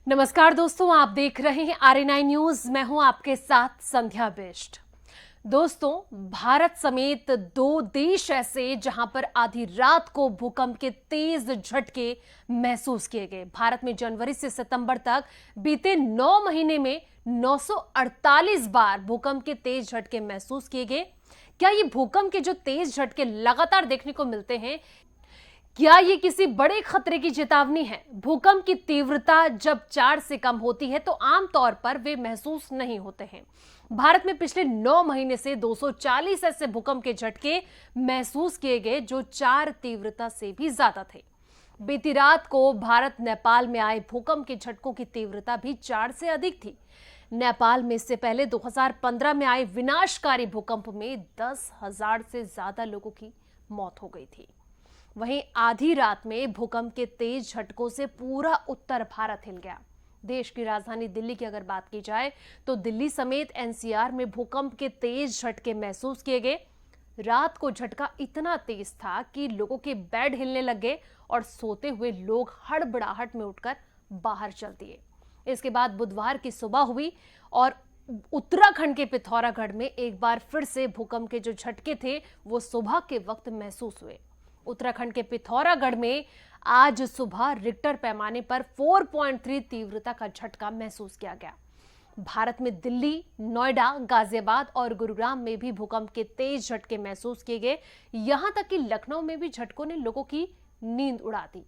नमस्कार दोस्तों, आप देख रहे हैं RA9 न्यूज। मैं हूं आपके साथ संध्या बिष्ट। दोस्तों, भारत समेत दो देश ऐसे जहां पर आधी रात को भूकंप के तेज झटके महसूस किए गए। भारत में जनवरी से सितंबर तक बीते 9 महीने में 948 बार भूकंप के तेज झटके महसूस किए गए। क्या ये भूकंप के जो तेज झटके लगातार देखने को मिलते हैं, क्या ये किसी बड़े खतरे की चेतावनी है? भूकंप की तीव्रता जब 4 से कम होती है तो आमतौर पर वे महसूस नहीं होते हैं। भारत में पिछले 9 महीने से 240 ऐसे भूकंप के झटके महसूस किए गए जो 4 तीव्रता से भी ज्यादा थे। बीती रात को भारत नेपाल में आए भूकंप के झटकों की तीव्रता भी 4 से अधिक थी। नेपाल में इससे पहले 2015 में आए विनाशकारी भूकंप में 10,000 से ज्यादा लोगों की मौत हो गई थी। वहीं आधी रात में भूकंप के तेज झटकों से पूरा उत्तर भारत हिल गया। देश की राजधानी दिल्ली की अगर बात की जाए तो दिल्ली समेत NCR में भूकंप के तेज झटके महसूस किए गए। रात को झटका इतना तेज था कि लोगों के बेड हिलने लगे और सोते हुए लोग हड़बड़ाहट में उठकर बाहर चल दिए। इसके बाद बुधवार की सुबह हुई और उत्तराखंड के पिथौरागढ़ में एक बार फिर से भूकंप के जो झटके थे वो सुबह के वक्त महसूस हुए। उत्तराखंड के पिथौरागढ़ में आज सुबह रिक्टर पैमाने पर 4.3 तीव्रता का झटका महसूस किया गया। भारत में दिल्ली, नोएडा, गाजियाबाद और गुरुग्राम में भी भूकंप के तेज झटके महसूस किए गए। यहां तक कि लखनऊ में भी झटकों ने लोगों की नींद उड़ा दी।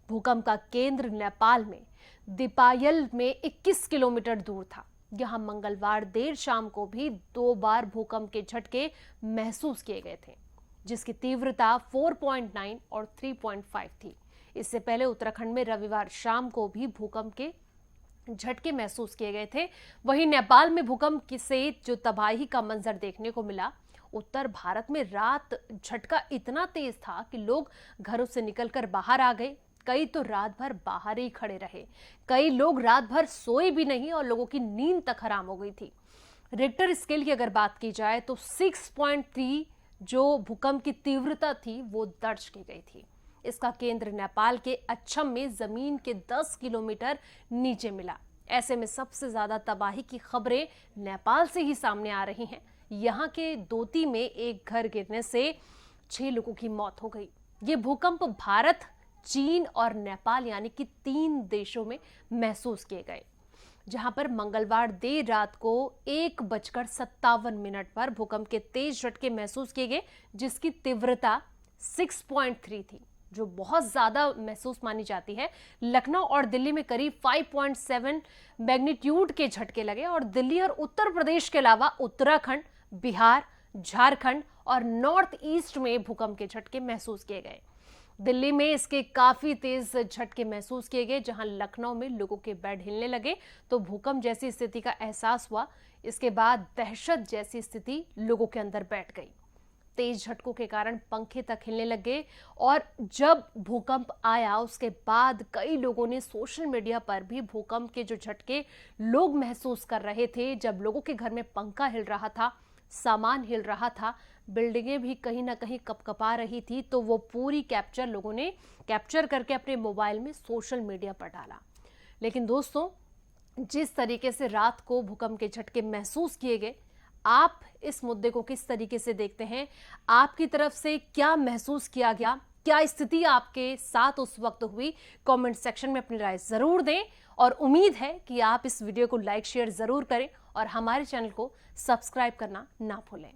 भूकंप का केंद्र नेपाल में दीपायल में 21 किलोमीटर दूर था। यहां मंगलवार देर शाम को भी 2 बार भूकंप के झटके महसूस किए गए थे, जिसकी तीव्रता 4.9 और 3.5 थी। इससे पहले उत्तराखंड में रविवार शाम को भी भूकंप के झटके महसूस किए गए थे। वहीं नेपाल में भूकंप से जो तबाही का मंजर देखने को मिला, उत्तर भारत में रात झटका इतना तेज था कि लोग घरों से निकलकर बाहर आ गए। कई तो रात भर बाहर ही खड़े रहे। कई लोग रात भर सोए भी नहीं और लोगों की नींद तक हराम हो गई थी। रिक्टर स्केल की अगर बात की जाए तो 6.3 जो भूकंप की तीव्रता थी वो दर्ज की गई थी। इसका केंद्र नेपाल के अच्छम में जमीन के 10 किलोमीटर नीचे मिला। ऐसे में सबसे ज्यादा तबाही की खबरें नेपाल से ही सामने आ रही हैं। यहां के दोती में एक घर गिरने से 6 लोगों की मौत हो गई। ये भूकंप भारत, चीन और नेपाल यानी कि 3 देशों में महसूस किए गए, जहां पर मंगलवार देर रात को 1:57 पर भूकंप के तेज झटके महसूस किए गए, जिसकी तीव्रता 6.3 थी, जो बहुत ज्यादा महसूस मानी जाती है। लखनऊ और दिल्ली में करीब 5.7 मैग्नीट्यूड के झटके लगे और दिल्ली और उत्तर प्रदेश के अलावा उत्तराखंड, बिहार, झारखंड और नॉर्थ ईस्ट में भूकंप के झटके महसूस किए गए। दिल्ली में इसके काफी तेज झटके महसूस किए गए, जहां लखनऊ में लोगों के बेड हिलने लगे तो भूकंप जैसी स्थिति का एहसास हुआ। इसके बाद दहशत जैसी स्थिति लोगों के अंदर बैठ गई। तेज झटकों के कारण पंखे तक हिलने लगे और जब भूकंप आया उसके बाद कई लोगों ने सोशल मीडिया पर भी भूकंप के जो झटके लोग महसूस कर रहे थे, जब लोगों के घर में पंखा हिल रहा था, सामान हिल रहा था, बिल्डिंगें भी कहीं ना कहीं कपकपा रही थी, तो वो पूरी कैप्चर लोगों ने कैप्चर करके अपने मोबाइल में सोशल मीडिया पर डाला। लेकिन दोस्तों, जिस तरीके से रात को भूकंप के झटके महसूस किए गए, आप इस मुद्दे को किस तरीके से देखते हैं? आपकी तरफ से क्या महसूस किया गया? क्या स्थिति आपके साथ उस वक्त हुई? कमेंट सेक्शन में अपनी राय जरूर दें और उम्मीद है कि आप इस वीडियो को लाइक शेयर जरूर करें और हमारे चैनल को सब्सक्राइब करना ना भूलें।